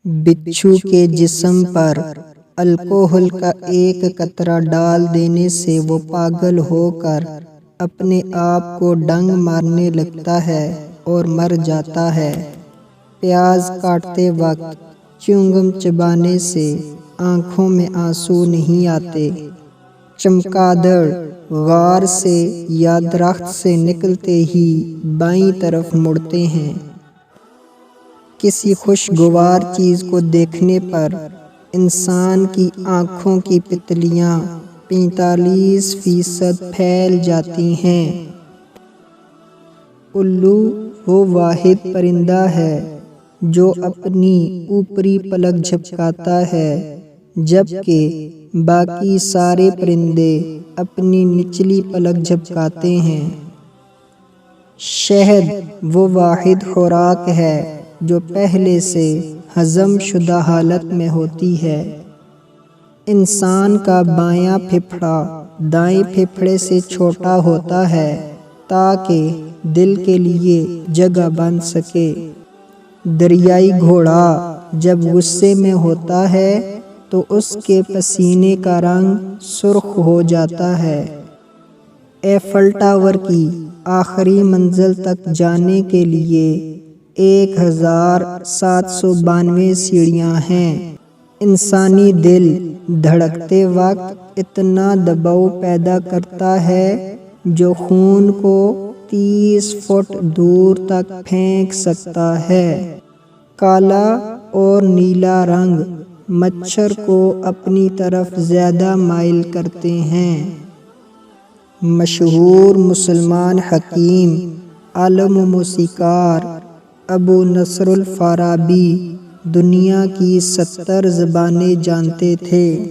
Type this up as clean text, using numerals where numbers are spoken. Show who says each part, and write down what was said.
Speaker 1: بچھو کے جسم پر الکوہل کا ایک قطرہ ڈال دینے سے وہ پاگل ہو کر اپنے آپ کو ڈنگ مارنے لگتا ہے اور مر جاتا ہے۔ پیاز کاٹتے وقت چیونگم چبانے سے آنکھوں میں آنسو نہیں آتے۔ چمگادڑ غار سے یا درخت سے نکلتے ہی بائیں طرف مڑتے ہیں۔ کسی خوشگوار چیز کو دیکھنے پر انسان کی آنکھوں کی پتلیاں 45% پھیل جاتی ہیں۔ الو وہ واحد پرندہ ہے جو اپنی اوپری پلک جھپکاتا ہے جبکہ باقی سارے پرندے اپنی نچلی پلک جھپکاتے ہیں۔ شہد وہ واحد خوراک ہے جو پہلے سے ہضم شدہ حالت میں ہوتی ہے۔ انسان کا بایاں پھیپھڑا دائیں پھیپھڑے سے چھوٹا ہوتا ہے تاکہ دل کے لیے جگہ بن سکے۔ دریائی گھوڑا جب غصے میں ہوتا ہے تو اس کے پسینے کا رنگ سرخ ہو جاتا ہے۔ ایفل ٹاور کی آخری منزل تک جانے کے لیے 1792 سیڑھیاں ہیں۔ انسانی دل دھڑکتے وقت اتنا دباؤ پیدا کرتا ہے جو خون کو 30 فٹ دور تک پھینک سکتا ہے۔ کالا اور نیلا رنگ مچھر کو اپنی طرف زیادہ مائل کرتے ہیں۔ مشہور مسلمان حکیم، عالم و موسیقار ابو نصر الفارابی دنیا کی 70 زبانیں جانتے تھے۔